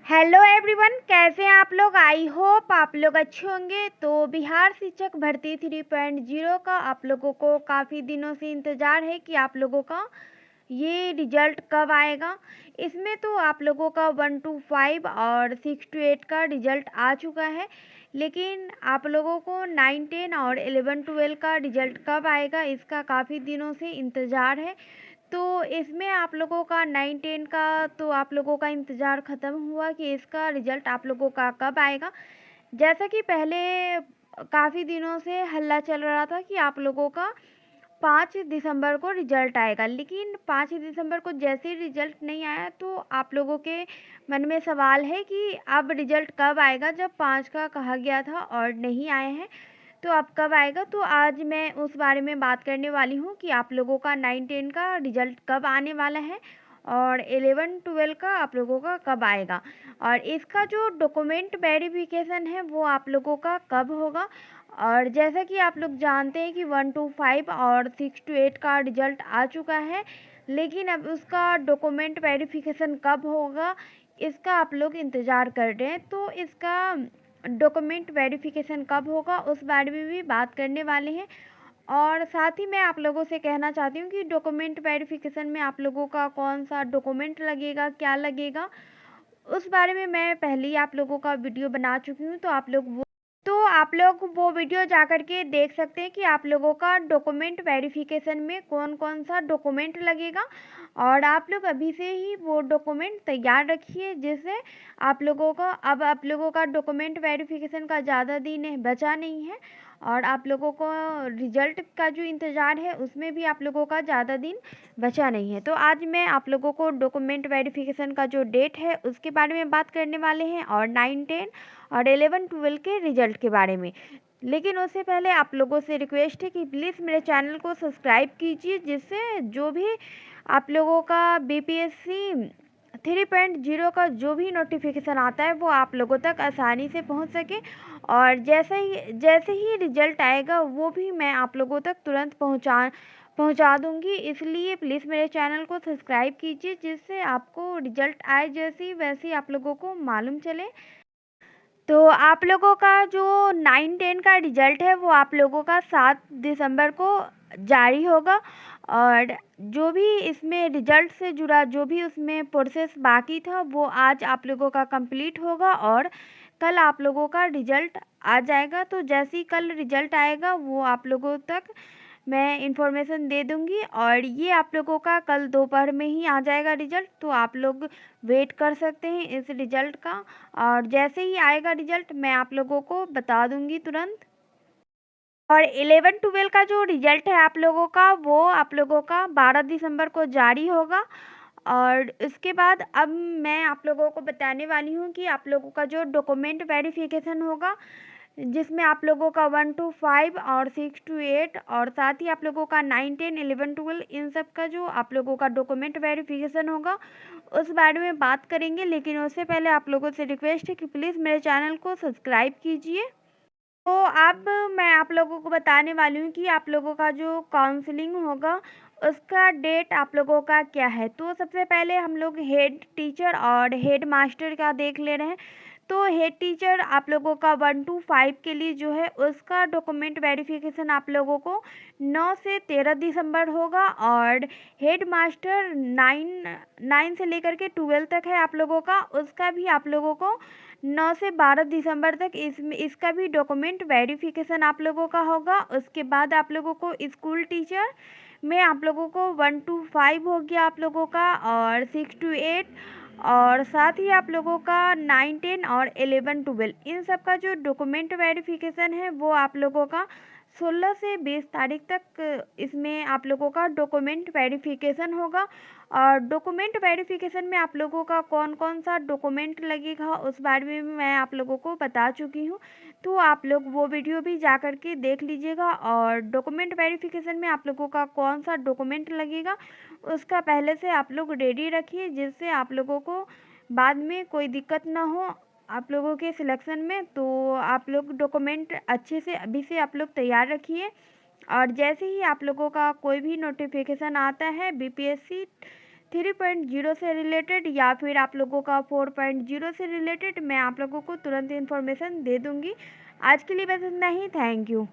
Hello everyone, कैसे हैं आप लोग। आई होप आप लोग अच्छे होंगे। तो बिहार शिक्षक भर्ती 3.0 का आप लोगों को काफ़ी दिनों से इंतज़ार है कि आप लोगों का ये रिज़ल्ट कब आएगा। इसमें तो आप लोगों का 1 to 5 और 6 to 8 का रिज़ल्ट आ चुका है, लेकिन आप लोगों को 9, 10 और 11, 12 का रिज़ल्ट कब आएगा इसका काफ़ी दिनों से इंतज़ार है। तो इसमें आप लोगों का 9, 10 का तो आप लोगों का इंतज़ार ख़त्म हुआ कि इसका रिज़ल्ट आप लोगों का कब आएगा। जैसा कि पहले काफ़ी दिनों से हल्ला चल रहा था कि आप लोगों का 5 दिसंबर को रिज़ल्ट आएगा, लेकिन 5 दिसंबर को जैसे ही रिज़ल्ट नहीं आया तो आप लोगों के मन में सवाल है कि अब रिज़ल्ट कब आएगा, जब 5 का कहा गया था और नहीं आए हैं तो अब कब आएगा। तो आज मैं उस बारे में बात करने वाली हूँ कि आप लोगों का 9, 10 का रिज़ल्ट कब आने वाला है और 11, 12 का आप लोगों का कब आएगा, और इसका जो डॉक्यूमेंट वेरिफिकेशन है वो आप लोगों का कब होगा। और जैसा कि आप लोग जानते हैं कि 1 to 5 और 6 to 8 का रिज़ल्ट आ चुका है, लेकिन अब उसका डॉक्यूमेंट वेरिफिकेशन कब होगा इसका आप लोग इंतज़ार कर रहे हैं। तो इसका डॉक्यूमेंट वेरिफिकेशन कब होगा उस बारे में भी बात करने वाले हैं। और साथ ही मैं आप लोगों से कहना चाहती हूँ कि डॉक्यूमेंट वेरिफिकेशन में आप लोगों का कौन सा डॉक्यूमेंट लगेगा, क्या लगेगा, उस बारे में मैं पहले ही आप लोगों का वीडियो बना चुकी हूँ। तो आप लोग वो वीडियो जा कर के देख सकते हैं कि आप लोगों का डॉक्यूमेंट वेरिफिकेशन में कौन कौन सा डॉक्यूमेंट लगेगा। और आप लोग अभी से ही वो डॉक्यूमेंट तैयार रखिए, जिससे आप लोगों का डॉक्यूमेंट वेरिफिकेशन का ज़्यादा दिन बचा नहीं है, और आप लोगों को रिज़ल्ट का जो इंतज़ार है उसमें भी आप लोगों का ज़्यादा दिन बचा नहीं है। तो आज मैं आप लोगों को डॉक्यूमेंट वेरिफिकेशन का जो डेट है उसके बारे में बात करने वाले हैं, और 9, 10 और 11, 12 के रिज़ल्ट के बारे में। लेकिन उससे पहले आप लोगों से रिक्वेस्ट है कि प्लीज़ मेरे चैनल को सब्सक्राइब कीजिए, जिससे जो भी आप लोगों का बीपीएससी 3.0 का जो भी नोटिफिकेशन आता है वो आप लोगों तक आसानी से पहुंच सके। और जैसे ही रिज़ल्ट आएगा वो भी मैं आप लोगों तक तुरंत पहुंचा दूंगी। इसलिए प्लीज़ मेरे चैनल को सब्सक्राइब कीजिए, जिससे आपको रिज़ल्ट आए जैसे ही वैसे ही आप लोगों को मालूम चले। तो आप लोगों का जो 9, 10 का रिज़ल्ट है वो आप लोगों का 7 दिसंबर को जारी होगा। और जो भी इसमें रिज़ल्ट से जुड़ा जो भी उसमें प्रोसेस बाकी था वो आज आप लोगों का कंप्लीट होगा, और कल आप लोगों का रिज़ल्ट आ जाएगा। तो जैसे ही कल रिज़ल्ट आएगा वो आप लोगों तक मैं इन्फॉर्मेशन दे दूंगी, और ये आप लोगों का कल दोपहर में ही आ जाएगा रिज़ल्ट। तो आप लोग वेट कर सकते हैं इस रिज़ल्ट का, और जैसे ही आएगा रिज़ल्ट मैं आप लोगों को बता दूंगी तुरंत। और 11, 12 का जो रिज़ल्ट है आप लोगों का वो आप लोगों का 12 दिसंबर को जारी होगा। और उसके बाद अब मैं आप लोगों को बताने वाली हूँ कि आप लोगों का जो डॉक्यूमेंट वेरिफिकेशन होगा, जिसमें आप लोगों का 1 to 5 और 6 to 8 और साथ ही आप लोगों का 9, 10, 11, 12 इन सब का जो आप लोगों का डॉक्यूमेंट वेरिफिकेशन होगा उस बारे में बात करेंगे। लेकिन उससे पहले आप लोगों से रिक्वेस्ट है कि प्लीज़ मेरे चैनल को सब्सक्राइब कीजिए। तो अब मैं आप लोगों को बताने वाली हूँ कि आप लोगों का जो काउंसलिंग होगा उसका डेट आप लोगों का क्या है। तो सबसे पहले हम लोग हेड टीचर और हेड मास्टर का देख ले रहे हैं। तो हेड टीचर आप लोगों का 1 to 5 के लिए जो है उसका डॉक्यूमेंट वेरिफिकेशन आप लोगों को 9 से 13 दिसंबर होगा, और हेड मास्टर 9 से लेकर के 12 तक है आप लोगों का, उसका भी आप लोगों को 9 से 12 दिसंबर तक इसका भी डॉक्यूमेंट वेरिफिकेशन आप लोगों का होगा। उसके बाद आप लोगों को स्कूल टीचर में आप लोगों को 1 to 5 हो गया आप लोगों का, और 6 to 8, और साथ ही आप लोगों का 9, 10 और 11, 12 इन सब का जो डॉक्यूमेंट वेरिफिकेशन है वो आप लोगों का 16 से 20 तारीख तक इसमें आप लोगों का डॉक्यूमेंट वेरिफिकेशन होगा। और डॉक्यूमेंट वेरिफिकेशन में आप लोगों का कौन कौन सा डॉक्यूमेंट लगेगा उस बारे में मैं आप लोगों को बता चुकी हूँ। तो आप लोग वो वीडियो भी जा कर के देख लीजिएगा। और डॉक्यूमेंट वेरिफिकेशन में आप लोगों का कौन सा डॉक्यूमेंट लगेगा उसका पहले से आप लोग रेडी रखिए, जिससे आप लोगों को बाद में कोई दिक्कत ना हो आप लोगों के सिलेक्शन में। तो आप लोग डॉक्यूमेंट अच्छे से अभी से आप लोग तैयार रखिए, और जैसे ही आप लोगों का कोई भी नोटिफिकेशन आता है बीपीएससी 3.0 से रिलेटेड या फिर आप लोगों का 4.0 से रिलेटेड मैं आप लोगों को तुरंत इन्फॉर्मेशन दे दूँगी। आज के लिए बस इतना ही। Thank you.